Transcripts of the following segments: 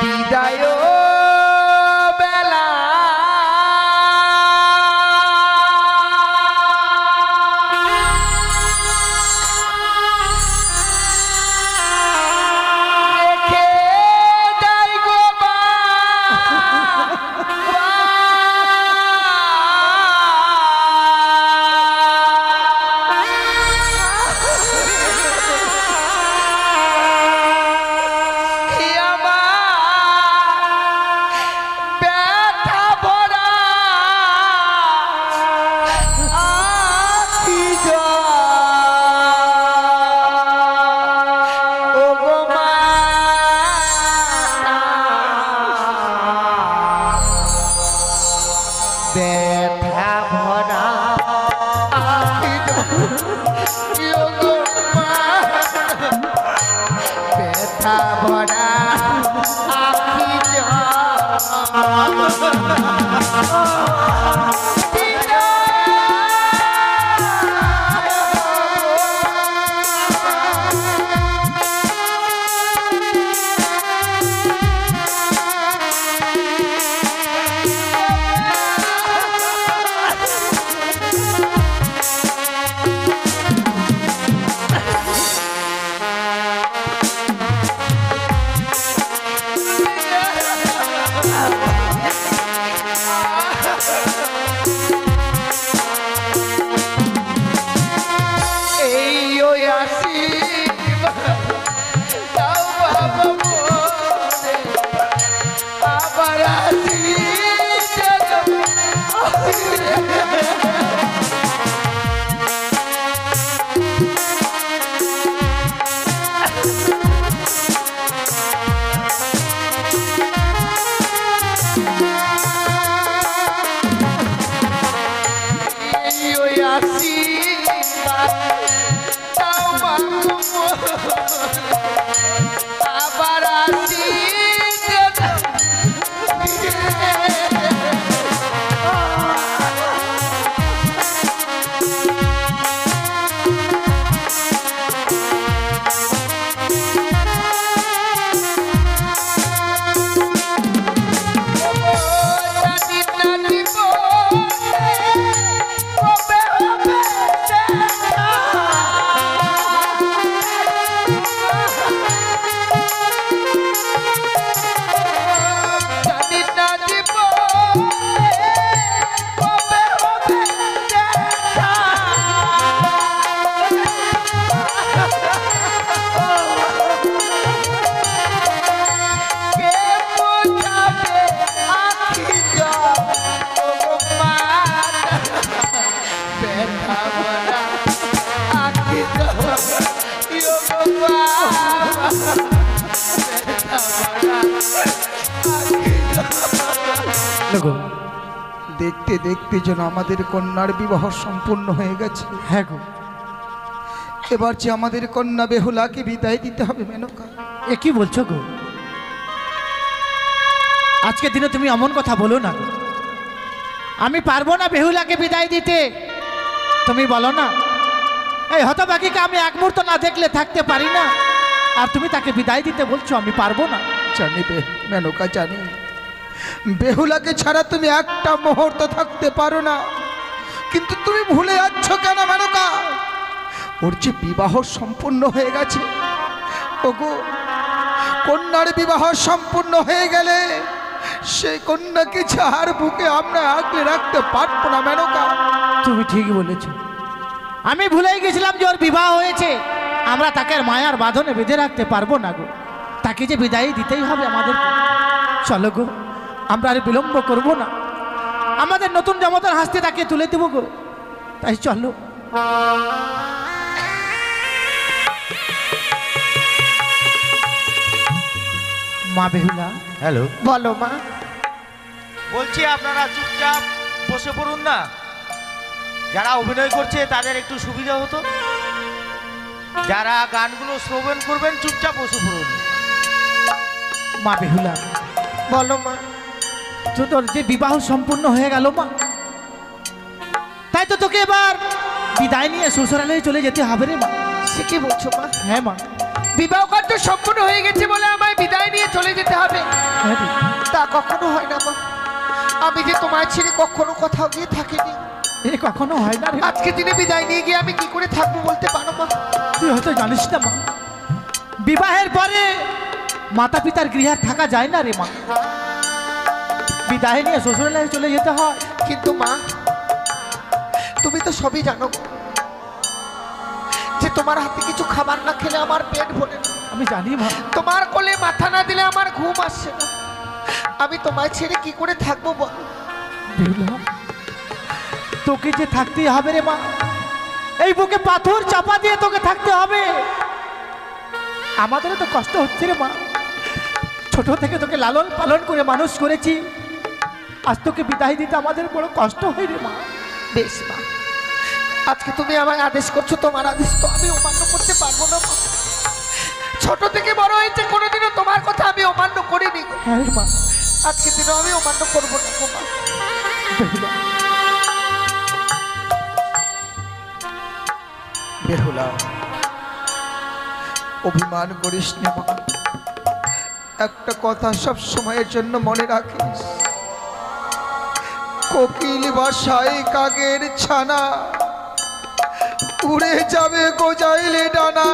বিদায় বেলা রেখে যাই গো ব্যথা ভরা ব্যথা ভরা আখি দেখতে দেখতে যেন আমাদের কন্যার বিবাহ সম্পূর্ণ হয়ে গেছে। হ্যাঁ গো, এবার যে আমাদের কন্যা বেহুলাকে বিদায় দিতে হবে। মেনকা, এ কি বলছো গো? আজকে দিনে তুমি এমন কথা বলো না গো। আমি পারবো না বেহুলাকে বিদায় দিতে। তুমি বলো না, এই হতভাগীকে আমি এক মুহূর্ত না দেখলে থাকতে পারি না, আর তুমি তাকে বিদায় দিতে বলছো আমি পারবো না। জানি মেনকা, জানি বেহুলাকে ছাড়া তুমি একটা মুহূর্ত থাকতে পারো না, কিন্তু তুমি ভুলে যাচ্ছ কেন মেনকা? ওর যে বিবাহ সম্পূর্ণ হয়ে গেছে। ওগো, কন্যার বিবাহ সম্পূর্ণ হয়ে গেলে সেই কন্যাকে যার বুকে আমরা আগলে রাখতে পারবো না মেনকা। তুমি ঠিক বলেছ, আমি ভুলেই গেছিলাম যে ওর বিবাহ হয়েছে। আমরা তাকে মায়ার বাঁধনে বেঁধে রাখতে পারবো না গো। তাকে যে বিদায় দিতেই হবে আমাদের। চলো গো, আমরা আর বিলম্ব করব না। আমাদের নতুন জামাতার হাসতে তাকে তুলে দেবো গো। তাই চলো। মা বেহুলা। হ্যালো, বলো মা। বলছি আপনারা চুপচাপ বসে পড়ুন না। যারা অভিনয় করছে তাদের একটু সুবিধা হতো। যারা গানগুলো শ্রবণ করবেন চুপচাপ বসে পড়ুন। মা বেহুলা। বলো মা। তো তোর যে বিবাহ সম্পূর্ণ হয়ে গেল মা, তাই তো তোকে এবার বিদায় নিয়ে শ্বশুরালয়ে চলে যেতে হবে রে মা। সে কি বলছো মা? হ্যাঁ মা, বিবাহ কার্য সম্পূর্ণ হয়ে গেছে বলে আমায় বিদায় নিয়ে চলে যেতে হবে? হ্যাঁ রে, তা কখনো হয় না মা। আমি যে তোমায় ছেড়ে কখনো কোথাও গিয়ে থাকিনি, এ কখনো হয় না রে। আজকে দিনে বিদায় নিয়ে গিয়ে আমি কি করে থাকবো বলতে পারো মা? তুই হয়তো জানিস না মা, বিবাহের পরে মাতা পিতার গৃহে থাকা যায় না রে মা। বিদায় নিয়ে শ্বশুরালয়ে চলে যেতে হয়। কিন্তু মা, তুমি তো সবই জানো যে তোমার হাতে কিছু খাবার না খেলে আমার পেট ভরে না। আমি জানি মা। তোমার কোলে মাথা না দিলে আমার ঘুম আসছে না। আমি তোমায় ছেড়ে কি করে থাকবো বল? বেহুলা, তোকে যে থাকতেই হবে রে মা। এই বুকে পাথর চাপা দিয়ে তোকে থাকতে হবে। আমাদেরও তো কষ্ট হচ্ছে রে মা। ছোট থেকে তোকে লালন পালন করে মানুষ করেছি, আজ তোকে বিদায় দিতে আমাদের বড় কষ্ট হয় রে মা। বেশ মা, আজকে তুমি আমায় আদেশ করছো, তোমার আদেশ তো আমি অমান্য করতে পারবো না মা। ছোট থেকে বড় হয়েছে, কোনোদিনও তোমার কথা আমি অমান্য করিনি গো। হ্যাঁ রে মা। আজকে দিনও আমি অমান্য করবো না গো মা। বেহুলা, বেহুলা, অভিমান করিস না মা। একটা কথা সব সময়ের জন্য মনে রাখিস, কোকিল বাসায় কাকের ছানা, উড়ে যাবে গোজাইলে ডানা।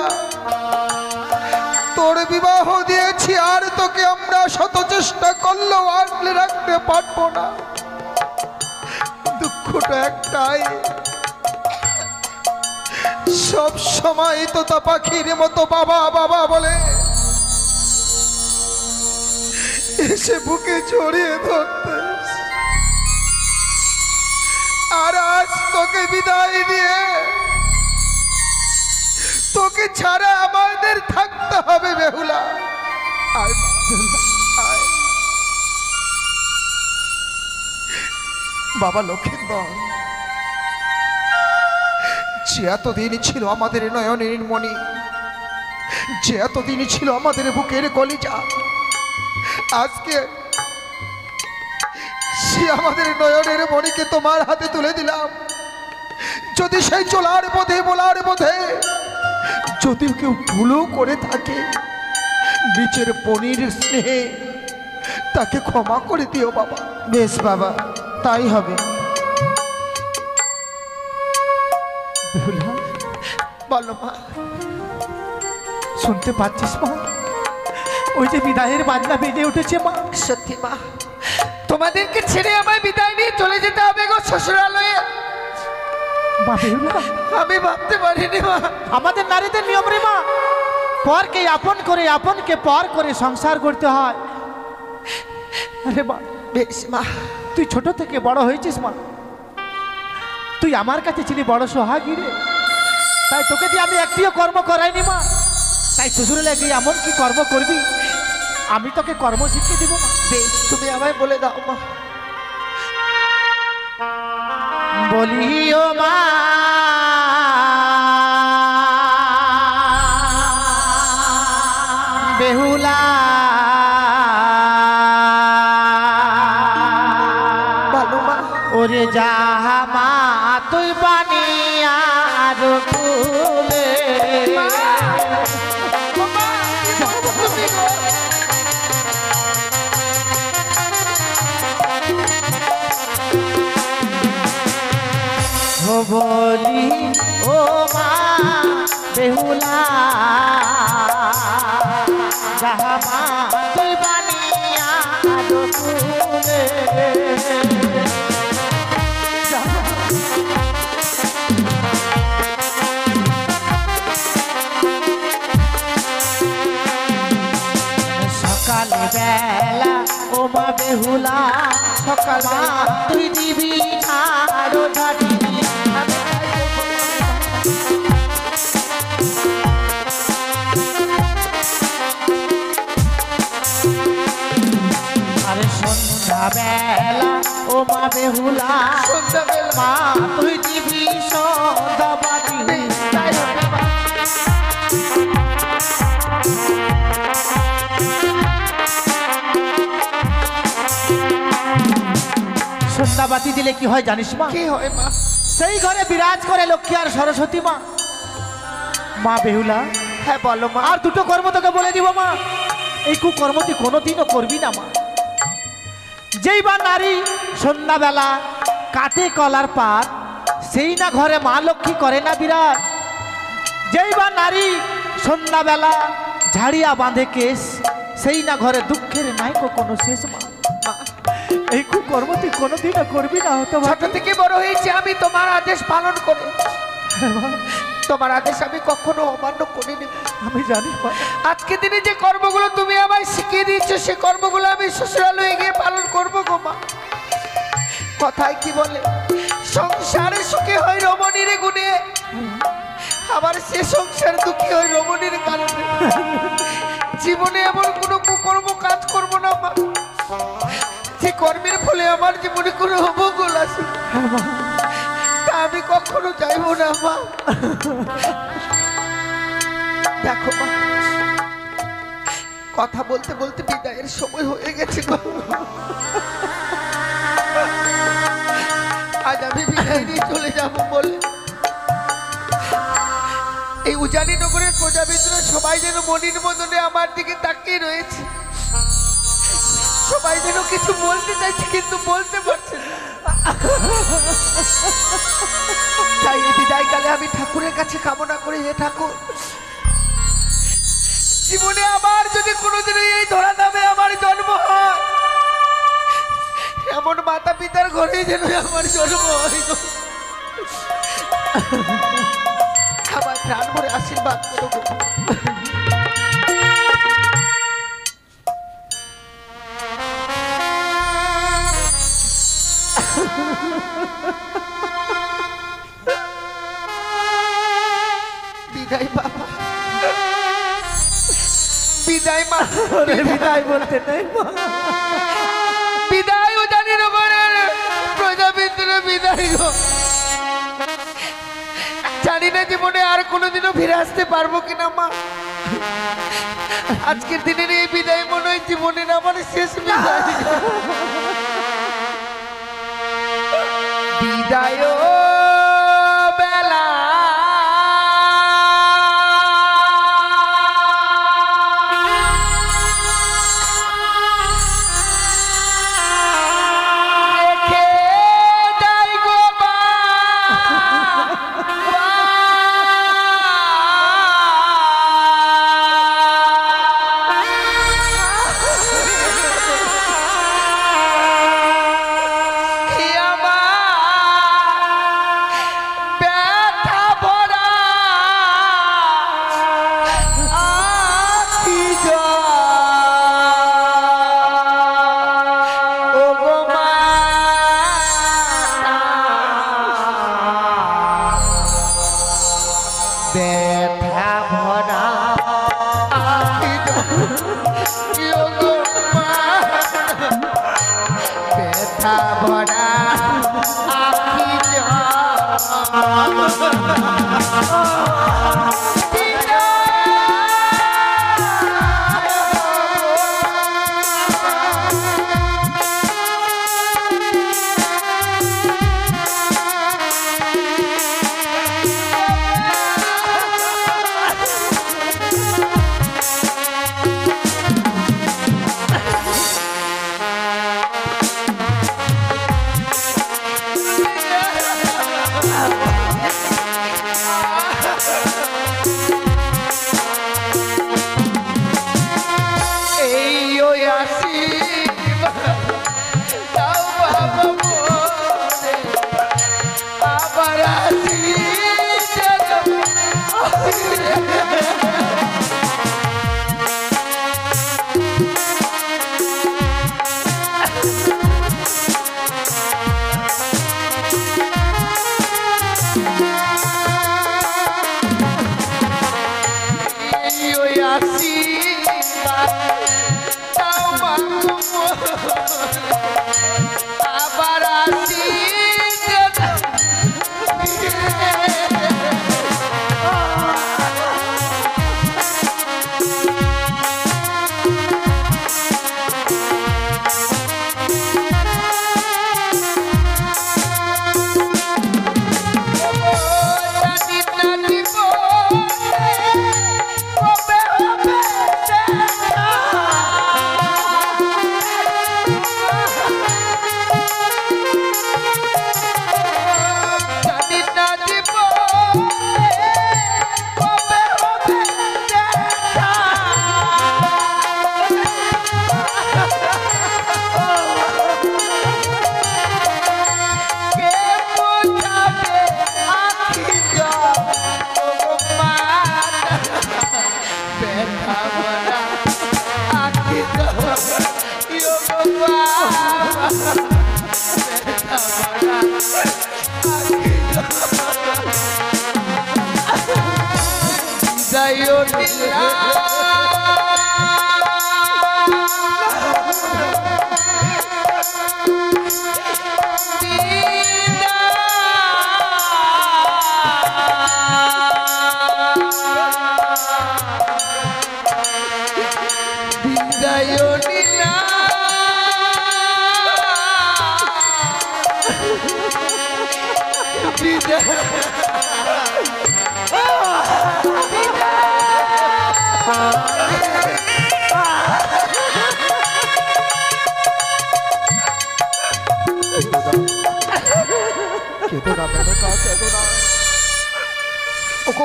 তোর বিবাহ দিয়েছি আর তোকে আমরা শত চেষ্টা করলেও আগলে রাখতে পারবো না। দুঃখটা একটাই, সব সময় তোতা পাখির মতো বাবা বাবা বলে এসে বুকে জড়িয়ে ধরতে, আর আজ তোকে বিদায় দিয়ে তোকে ছাড়া আমাদের থাকতে হবে। বেহুলা, আয় মা, আয়। বাবা লক্ষ্মীন্দর, যে এতদিন ছিল আমাদের নয়নের মণি, যে এতদিন ছিল আমাদের বুকের কলিজা, আজকে সে আমাদের নয়নের মণিকে তোমার হাতে তুলে দিলাম। যদি সেই চলার পথে বলার পথে যদি কেউ ভুলও করে থাকে, নিচের পনির স্নেহে তাকে ক্ষমা করে দিও বাবা। বেশ বাবা, তাই হবে। বেহুলা, বলো মা। শুনতে পাচ্ছিস মা? ওই যে বিদায়ের বাজনা বেজে উঠেছে মা। সত্যি মা, তোমাদেরকে ছেড়ে আমায় বিদায় নিয়ে চলে যেতে হবে গো শ্বশুরালয়ে। মা বেহুলা, আমি ভাবতে পারিনি মা। আমাদের নারীদের নিয়ম রে মা, পরকে আপন করে আপনকে পর করে সংসার করতে হয়। আরে মা, বেশ মা। তুই ছোট থেকে বড় হয়েছিস মা, তুই আমার কাছে ছিলি বড় সোহাগী রে। তাই তোকে দিয়ে আমি একটিও কর্ম করাইনি মা। তাই শ্বশুরালয়ে গিয়ে এমন কি কর্ম করবি, আমি তোকে কর্ম শিখিয়ে দিব মা। বেশ, তুমি আমায় বলে দাও মা। বলিও মা, বেহুলা, ভালো মা। ওরে যাহা মা তুই বানিয়ার কুলে, বলি ও মা বেহুলা, যাহা মা তুই বানিয়ার কুলে। সকালে বেলা ও মা বেহুলা, সকাল মা তুই দিবি আরো ঝাঁটি। আরে সন্ধ্যা বেলা ও মা বেহুলা, সন্ধ্যা বেলা মা তুই দিবি সন্ধ্যা বাতি। তাই হবে মা। সন্ধ্যাবাতি দিলে কি হয় জানিস মা? কি হয় মা? সেই ঘরে বিরাজ করে লক্ষ্মী আর সরস্বতী মা। মা বেহুলা, হ্যাঁ বলো মা। আর দুটো কর্ম তোকে বলে দিব মা। এই কুকর্ম তুই কোনোদিনও করবি না মা। যেই বা নারী সন্ধ্যাবেলা কাটে কলার পাত, সেই না ঘরে মা লক্ষ্মী করে না বিরাট। যেই বা নারী সন্ধ্যাবেলা ঝাড়িয়া বাঁধে কেশ, সেই না ঘরে দুঃখের নাই কোনো শেষ মা। এই কুকর্ম তুই কোনোদিনও করবি না। হতো ছোট থেকে বড় হয়েছি আমি তোমার আদেশ পালন করে, তোমার আদেশ আমি কখনো অমান্য করিনি। আমি জানি মা। আজকে দিনে যে কর্মগুলো তুমি আমায় শিখিয়ে দিচ্ছ, সে কর্মগুলো আমি শ্বশুরালয়ে গিয়ে পালন করবো গো মা। কথায় কি বলে, সংসারে সুখে হয় রমণীর গুণে, আবার সে সংসার দুঃখী হয় রমণীর কারণে। জীবনে এমন কোনো কুকর্ম কাজ করবো না মা, যে কর্মের ফলে আমার জীবনে কোনো অমঙ্গল আছে, তা আমি কখনো চাইবো না মা। দেখো মা, কথা বলতে বলতে বিদায়ের সময় হয়ে গেছে গো। আজ আমি বিদায় নিয়ে চলে যাবো বলে এই উজানি নগরের প্রজাবিন্দুরা সবাই যেন মনির মদনে আমার দিকে তাকিয়ে রয়েছে। সবাই যেন কিছু বলতে চাইছে কিন্তু বলতে পারছে না। তাই এই বিদায়কালে আমি ঠাকুরের কাছে কামনা করি, হে ঠাকুর, জীবনে আবার যদি কোনোদিনও এই ধরা নামে আমার জন্ম হয়, এমন মাতা পিতার ঘরেই যেন আমার জন্ম হয় গো। আমার প্রাণ ভরে আশীর্বাদ করবো। বিদায় বাবা, বিদায় মা। বিদায় বলতে নেই মা। বিদায় উজানি নগরের প্রজাবিন্দুরা বিদায় গো। জানি না জীবনে আর কোনোদিনও ফিরে আসতে পারবো কিনা মা। আজকের দিনের এই বিদায় মনে হয় জীবনের আমার শেষ বিদায়। বিদায় বেলা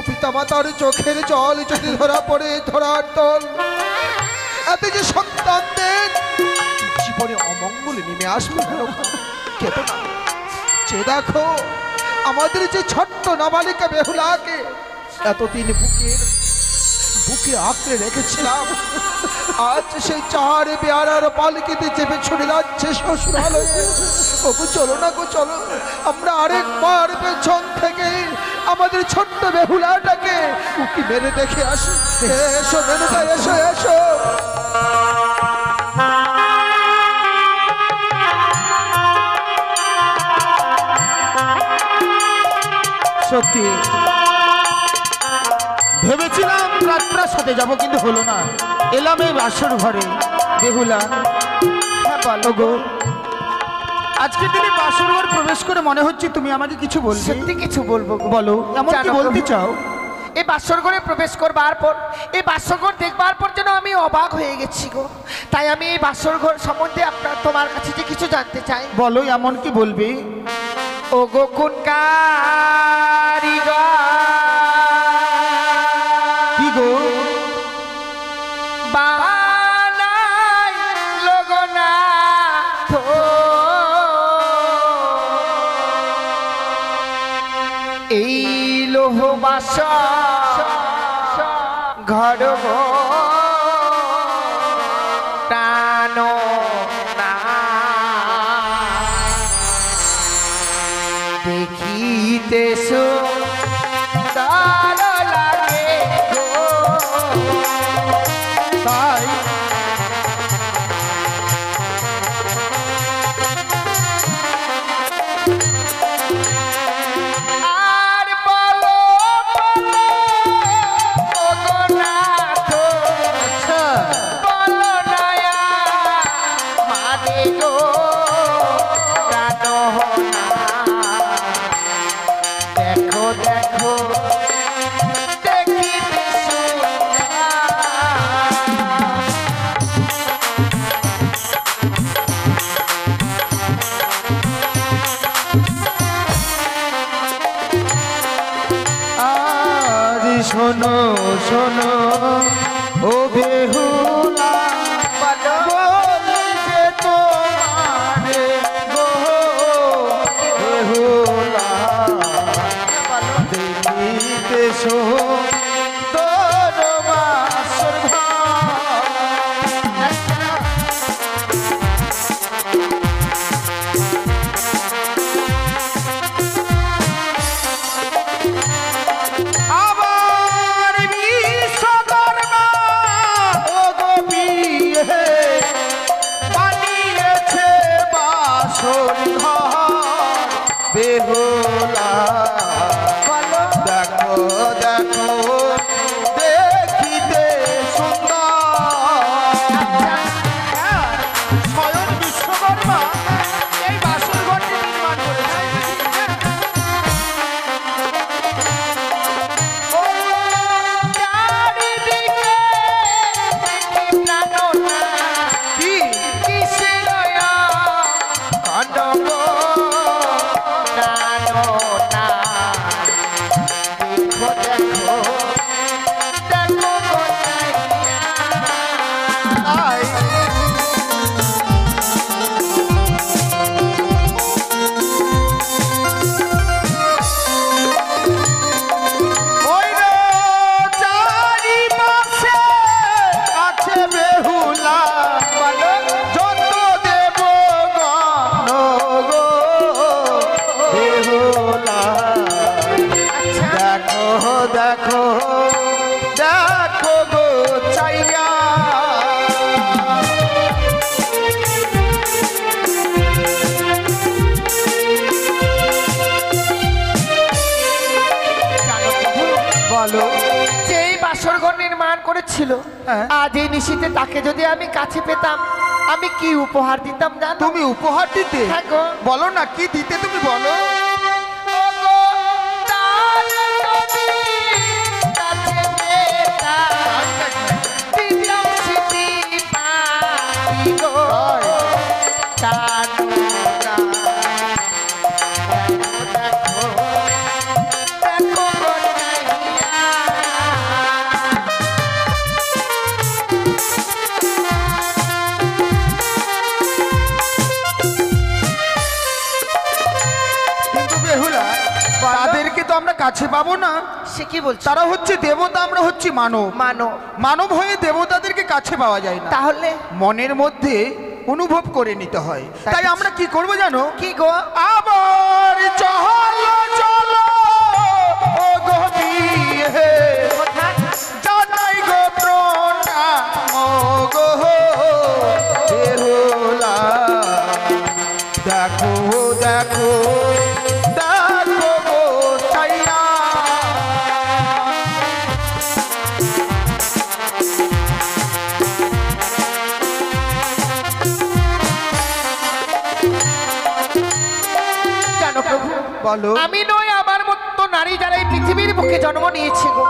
পিতা মাতার চোখের জল যদি ধরা পড়ে ধরার তল এতে যে সন্তানদের জীবনে অমঙ্গল নেমে আসবে কেতো না। যে দেখো আমাদের যে ছোট্ট নাবালিকা বেহুলাকে এতদিন বুকে আঁকড়ে রেখেছিলাম, আজ সেই চার বেয়ারার পালকিতে চেপে ছুটে যাচ্ছে শ্বশুরালয়ে। ওগো চলো না গো চলো, আমরা আরেকবার পেছন থেকে আমাদের ছোট্ট বেহুলাটাকে উকি মেরে দেখে আসি। এসো মেনুকা, এসো এসো। সত্যি ভেবেছিলাম রাজপ্রাসাদে যাব, কিন্তু হলো না। এলাম এই বাসর ঘরে। বেহুলা, হ্যাঁ বলো গো। আজকে দিনে বাসর ঘর প্রবেশ করে মনে হচ্ছে তুমি আমাকে কিছু বলবে। সত্যি কিছু বলবো গো। বলো, এমন কি বলতে চাও? এই বাসর ঘরে প্রবেশ করবার পর, এই বাসর ঘর দেখবার পর যেন আমি অবাক হয়ে গেছি গো। তাই আমি এই বাসর ঘর সম্বন্ধে তোমার কাছে যে কিছু জানতে চাই। বলো, এমন কি বলবে? ও গো কোন কারিগর, কি গো বানাই লগনাথ এই লোহ বাস ঘর গো টানো না, দেখিতে সুন্দর লাগে গো। তাই আর বলো বলো ও গো নাথ, বলো নয়া মারে গো প্রাণ না। দেখো দেখো দেখিতে সুন্দর। আর শোনো শোনো ও বেহুলা, বলছে তোমারে গো বেহুলা, দেখিতে সুন্দর বাসর ঘর। আবার বিশ্বকর্মা ও গো বিয়ে বানিয়েছে বাসর ঘর। বেহুলা, দেখো দেখো দেখিতে সুন্দর। স্বয়ং বিশ্বকর্মা এই বাসর ঘরটি নির্মাণ করেছে। কিসের কাণ্ড গো ছিল হ্যাঁ। আজ এই নিশীতে তাকে যদি আমি কাছে পেতাম আমি কি উপহার দিতাম জানো? তুমি উপহার দিতে? হ্যাঁ গো। বলো না কি দিতে তুমি বলো। ওগো, তার যদি কাছে পেতাম, দিতাম স্মৃতি পাখি গো, তার নোনা। দেখো, দেখো গো নাইয়া। কিন্তু বেহুলা, তাদেরকে তো আমরা কাছে পাবো না। সে কি বলছো? তারা হচ্ছে দেবতা, আমরা হচ্ছি মানব। মানো মানব হয়ে দেবতাদেরকে কাছে পাওয়া যায় না, তাহলে মনের মধ্যে অনুভব করে নিতে হয়। তাই আমরা কি করব জানো? কি গো? আবার চলো চলো ও গো বিয়ে, কোথায়? জানাই গো প্রণাম গো বেহুলা। দেখো দেখো দেখো গো চাইয়া। জানো প্রভু, বলো। আমি নই আমার মতো নারী যারা এই পৃথিবীর বুকে জন্ম নিয়েছে গো,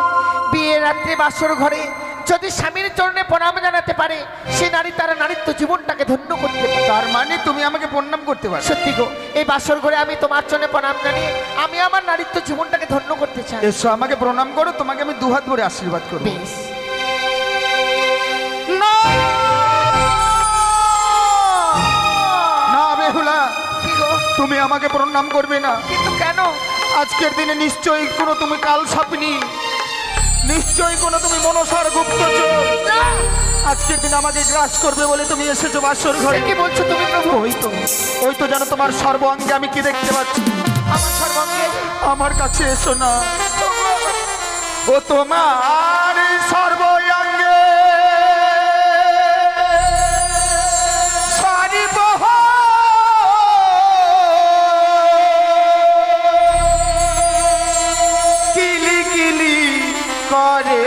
বিয়ের রাত্রে বাসর ঘরে যদি স্বামীর চরণে প্রণাম জানাতে পারে সে নারী তার নারীত্ব জীবনটাকে ধন্য করতে পারে। তার মানে তুমি আমাকে প্রণাম করতে পারো? সত্যি গো, এই বাসর ঘরে আমি তোমার চরণে প্রণাম জানিয়ে আমি আমার নারীত্ব জীবনটাকে ধন্য করতে চাই। এসো আমাকে প্রণাম করো, তোমাকে আমি দুহাত ভরে আশীর্বাদ করবো। বেশ। না বেহুলা, কি গো? তুমি আমাকে প্রণাম করবে না। কিন্তু কেন? আজকের দিনে নিশ্চয়ই কোনো তুমি কাল সাপনি, নিশ্চয়ই কোনো তুমি মনসার গুপ্তচর। না! আজকের দিন আমাকে গ্রাস করবে বলে তুমি এসেছো বাসর ঘরে। সে কি বলছো তুমি প্রভু? ওই তো জানো তোমার সর্বাঙ্গে আমি কি দেখতে পাচ্ছি। আমার সর্বাঙ্গে আমার কাছে এসো না, ও তোমার সর্বাঙ্গে কিলি কিলি করে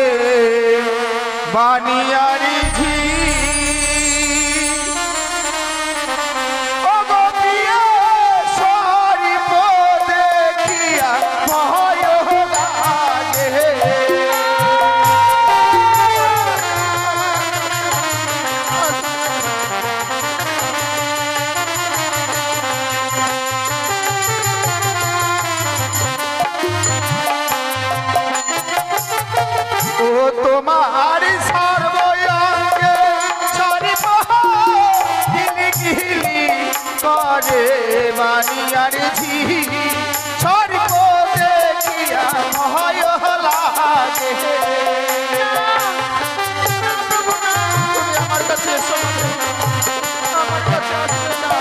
বানিয়ারি ঝি। ও গো প্রিয় সরিব দেখিয়া ভয় লাগে। ও তোমার সর্বঙ্গে সরিব গিলি গিলি করে বানিয়ার ঝি। সরিব দেখিয়া ভয় লাগে। তুমি আমার কাছে এসো, আমার কাছে আসবে না।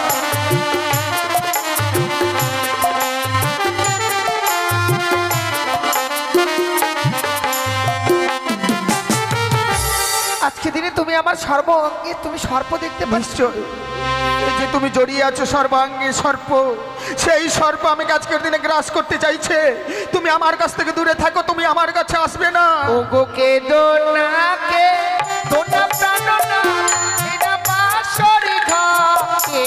আজকে দিনে তুমি আমার সর্ব অঙ্গে তুমি সর্প দেখতে পাচ্ছ। নিশ্চয় এই যে তুমি জড়িয়ে আছো সর্বাঙ্গে সর্প, সেই সর্প আমাকে আজকের দিনে গ্রাস করতে চাইছে। তুমি আমার কাছ থেকে দূরে থাকো, তুমি আমার কাছে আসবে না। ও গো কে দোনাকে দোনা প্রাণনা এনা বাসরি ঘরে।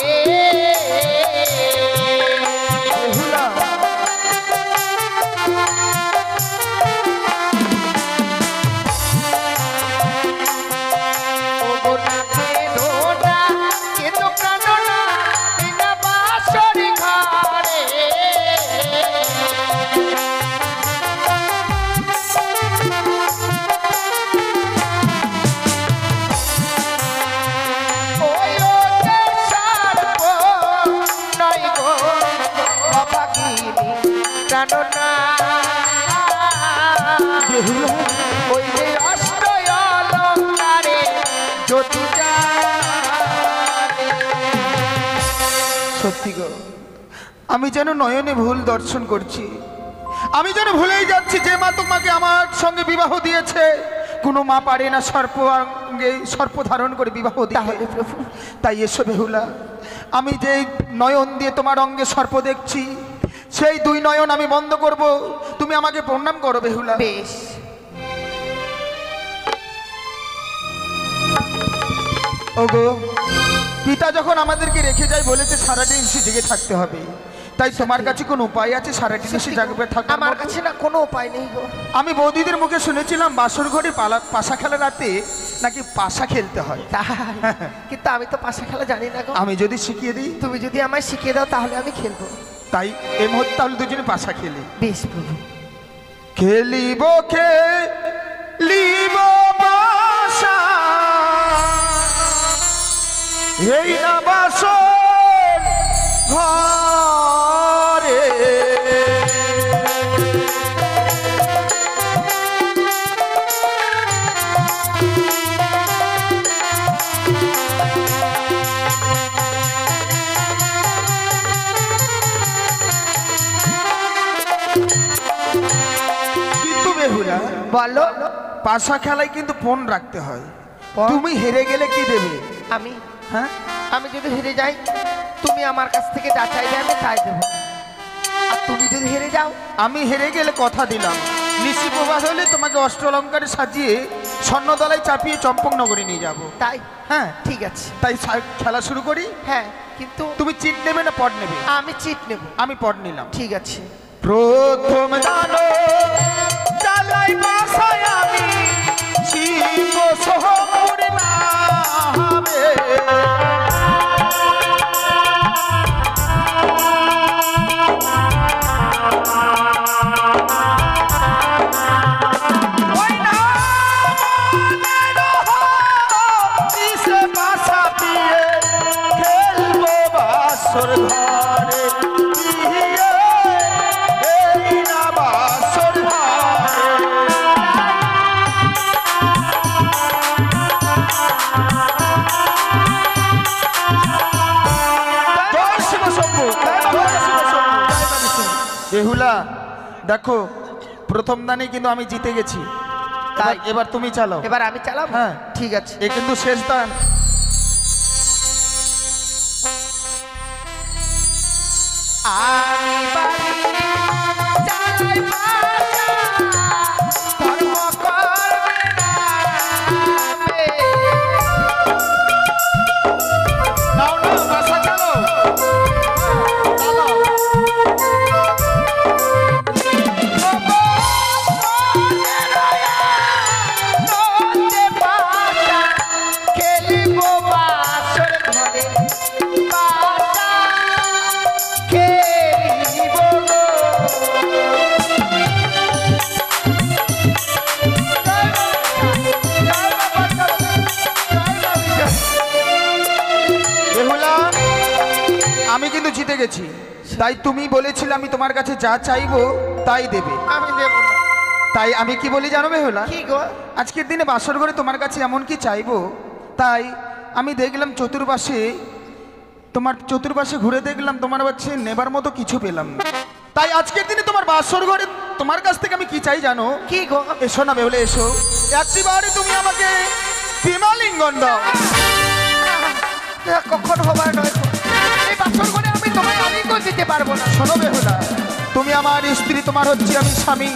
বেহুলা, ও গো নাকে দোনা কে তো প্রাণনা এনা বাসরি ঘরে। ওই ও যে সর্প নয় গো অভাগিনী প্রাণনা। বেহুলা, ওই যে অষ্ট অলঙ্কারে যতু জানে। সত্যি গো, আমি যেন নয়নে ভুল দর্শন করছি। আমি যেন ভুলেই যাচ্ছি যে মা তোমাকে আমার সঙ্গে বিবাহ দিয়েছে, কোনো মা পারে না সর্বাঙ্গে সর্প ধারণ করে বিবাহ দিতে। তাহলে প্রভু তাই এসো বেহুলা, আমি যে নয়ন দিয়ে তোমার অঙ্গে সর্প দেখছি সেই দুই নয়ন আমি বন্ধ করব, তুমি আমাকে প্রণাম করো বেহুলা। বেশ। ওগো, পিতা যখন আমাদেরকে রেখে যায় বলেছে সারাদিন সে জেগে থাকতে হবে, তাই তোমার কাছে কোনো উপায় আছে সারাদিন সে জাগবে থাকবে? আমার কাছে না কোনো উপায় নেই গো। আমি বৌদিদের মুখে শুনেছিলাম বাসর ঘরে পাশা খেলার রাতে নাকি পাশা খেলতে হয়। তাই? কিন্তু আমি তো পাশা খেলা জানি না গো। আমি যদি শিখিয়ে দিই? তুমি যদি আমায় শিখিয়ে দাও তাহলে আমি খেলবো। তাই এই মুহূর্তে তাহলে দুজনে পাশা খেলি। বেশ প্রভু। খেলিব খেলিব পাশা, এই না বাসর ঘরে, কিন্তু বেহুলা বলো। পাশা খেলায় কিন্তু পণ রাখতে হয়। পণ? তুমি হেরে গেলে কি দেবে? আমি হ্যাঁ, আমি যদি হেরে যাই তুমি আমার কাছ থেকে যা চাইবে আমি তাই দেবো। আর তুমি যদি হেরে যাও? আমি হেরে গেলে কথা দিলাম নিশি প্রভাত হলে তোমাকে অষ্টলঙ্কারে সাজিয়ে স্বর্ণদলায় চাপিয়ে চম্পকনগরে নিয়ে যাব। তাই? হ্যাঁ ঠিক আছে। তাই খেলা শুরু করি। হ্যাঁ, কিন্তু তুমি চিট নেবে না পট নেবে? আমি চিট নেব। আমি পট নিলাম। ঠিক আছে। প্রথম দানো চালাই বাসায় আমি শিব সোহর নামে, ওই নামের ইসে বাসা পিয়ে খেলবো বাসর ঘরে, এই না বাসর ঘরে। জয় শিব শম্ভু, জয় শিব শম্ভু, জয় বাবু সিং। বেহুলা দেখো, প্রথম দানে কিন্তু আমি জিতে গেছি। তাই এবার তুমি চালাও। এবার আমি চালাবো? হ্যাঁ। ঠিক আছে। এ কিন্তু শেষ দান। আমি বাড়ি চালাই বাসা, ধর্ম করবে না বে। নাও না বাসা চালো। নন্দে বাসা খেলিব বাসর ঘরে, বাসা খেলিব গো। বেহুলা আমি কিন্তু জিতে গেছি, তাই তুমি বলেছিলে আমি তোমার কাছে যা চাইবো তাই দেবে। আমি দেব না। তাই আমি কি বলি জানো বেহুলা? কি গো? আজকের দিনে বাসর ঘরে তোমার কাছে এমন কি চাইবো, তাই আমি দেখলাম চতুর্পাশে, তোমার চতুর্পাশে ঘুরে দেখলাম তোমার কাছে নেবার মতো কিছু পেলাম না। তাই আজকের দিনে তোমার বাসর ঘরে তোমার কাছ থেকে আমি কি চাই জানো? কি গো? এসো না বেহুলা এসো, একটিবারে তুমি আমাকে প্রেমালিঙ্গন দাও। কখন হবার নয় গো। এই বাসর ঘরে আমি তোমায় আলিঙ্গন দিতে পারবো না। শোনো বেহুলা, তুমি আমার স্ত্রী, তোমার হচ্ছে আমি স্বামী।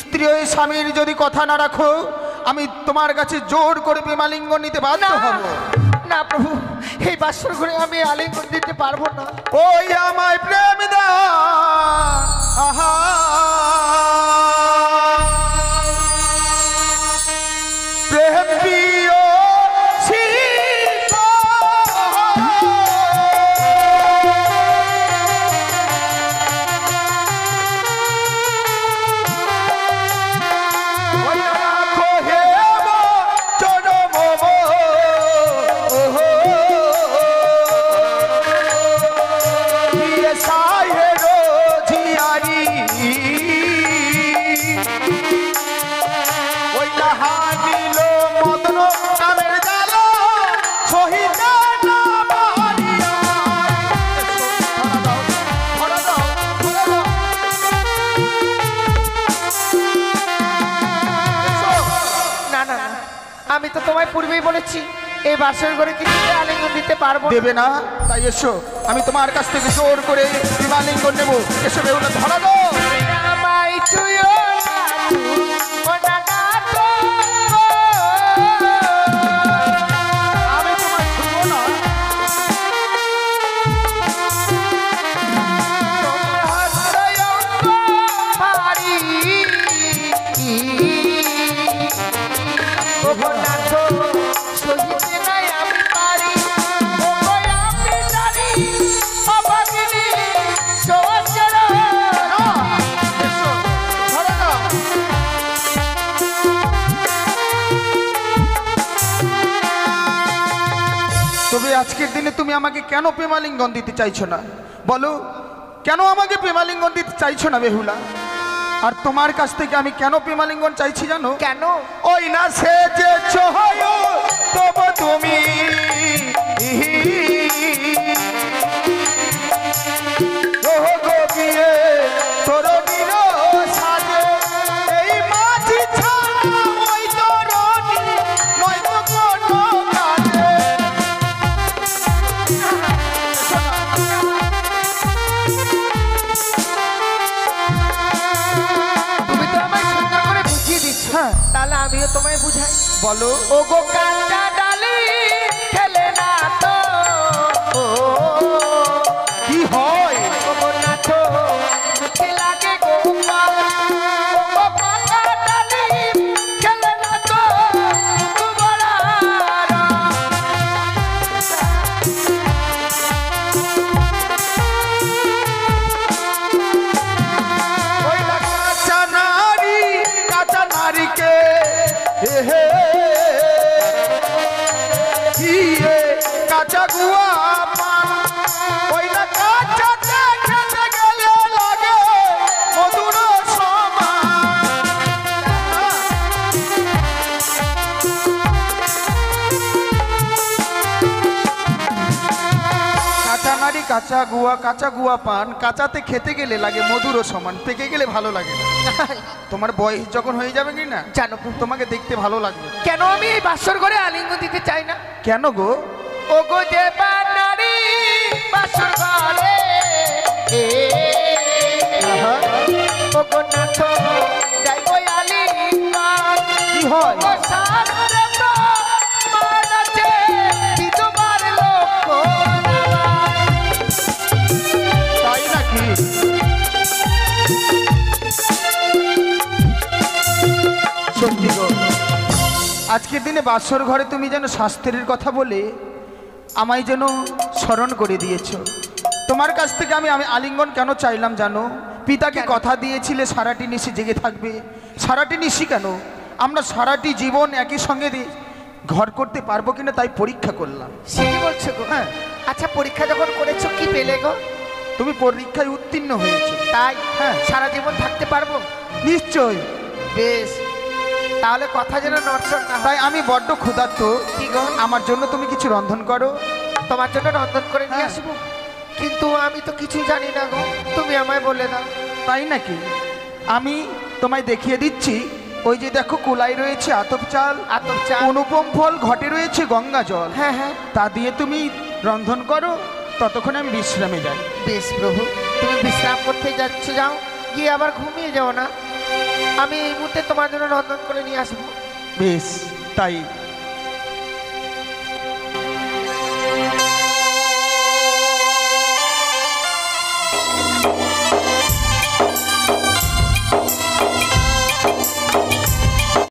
স্ত্রী হয়ে স্বামীর যদি কথা না রাখো আমি তোমার কাছে জোর করে প্রেমালিঙ্গন নিতে বাধ্য হব। না প্রভু, এই বাসর ঘরে আমি আলিঙ্গন দিতে পারবো না। ওই আমায় প্রেম দাও, আহা প্রেম প্রিয় শিব, ওই রাখো হে চরম সাহেরো ঝিয়ারি, ওই লাহানিল মদন নামের জাল শহীদ না মারিয়া। ধরা দাও, ধরা দাও, না না না, আমি তো তোমায় পূর্বেই বলেছি এই বাসর ঘরে কিছুতে আলিঙ্গন দিতে পারবো না। দেবে না? তাই এসো, আমি তোমার কাছ থেকে জোর করে প্রেমালিঙ্গন নেবো। এসো বেহুলা, ধরা দাও। আমায় ছুঁয়ো না, ছুঁয়ো না তো। আমি আজকের দিনে তুমি আমাকে কেন প্রেমালিঙ্গন দিতে চাইছো না বলো? কেন আমাকে প্রেমালিঙ্গন দিতে চাইছো না বেহুলা? আর তোমার কাছ থেকে আমি কেন প্রেমালিঙ্গন চাইছি জানো? কেন? ওই না সে যে ছয় তবু তুমি গিয়ে তোর সাজে এই মাঝি ছাড়া ওই তরণী নয়তো কোনো কাজে। তুমি তো আমায় সুন্দর করে বুঝিয়ে দিচ্ছ, হ্যাঁ। তাহলে আমিও তোমায় বুঝাই। বলো। ও গো কাঁচা ডালি খেলে না তো, কি হয়? ও গো নাচো মিঠে লাগে গো পান। ও গো কাঁচা ডালি খেলে না তো, তোমার ওই না কাঁচা নারীকে হে কাঁচা গুয়া পান। ওই না কাঁচা খেতে গেলে লাগে মধুর সমান। কাঁচা নারী কাঁচা গুয়া পান, কাঁচাতে খেতে গেলে লাগে মধুর সমান, পেকে গেলে ভালো লাগে না। তোমার বয়স যখন হয়ে যাবে কি না, জানো প্রভু, তোমাকে দেখতে ভালো লাগবে। কেন আমি এই বাসর ঘরে আলিঙ্গন দিতে চাই না? কেন গো? ও গো যে নারী বাসর ঘরে ও গো নাচো যাই গো আলিঙ্গন। কি হয়? ও সাগরে প্রাণ আছে কি তোমার লক্ষ্য তাই নাকি? সত্যি গো, আজকের দিনে বাসর ঘরে তুমি যেন শাস্ত্রের কথা বলে আমায় যেন স্মরণ করে দিয়েছো। তোমার কাছ থেকে আমি আলিঙ্গন কেন চাইলাম জানো? পিতাকে কথা দিয়েছিলে সারাটি নিশি জেগে থাকবে। সারাটি নিশি কেন, আমরা সারাটি জীবন একই সঙ্গে ঘর করতে পারবো কিনা তাই পরীক্ষা করলাম। সে কি বলছো গো? হ্যাঁ। আচ্ছা, পরীক্ষা যখন করেছো কি পেলে গো? তুমি পরীক্ষায় উত্তীর্ণ হয়েছো। তাই? হ্যাঁ। সারা জীবন থাকতে পারবো? নিশ্চয়। বেশ, তাহলে কথা যেন নড়চড় না হয়। তাই আমি বড্ড ক্ষুধার্ত, কি গো? আমার জন্য তুমি কিছু রন্ধন করো। তোমার জন্য রন্ধন করে নিয়ে হ্যাঁ। আসবো, কিন্তু আমি তো কিছুই জানি না গো, তুমি আমায় বলে দাও। তাই নাকি? আমি তোমায় দেখিয়ে দিচ্ছি। ওই যে দেখো কুলাই রয়েছে আতপ চাল, আতপ চাল। অনুপম ফল, ঘটে রয়েছে গঙ্গা জল। হ্যাঁ হ্যাঁ, তা দিয়ে তুমি রন্ধন করো, ততক্ষণে আমি বিশ্রামে যাই। বেশ প্রভু, তুমি বিশ্রাম করতে যাচ্ছ, যাও, গিয়ে আবার ঘুমিয়ে যাও না। আমি এই মুহূর্তে তোমার জন্য রন্ধন করে নিয়ে আসবো। বেশ, তাই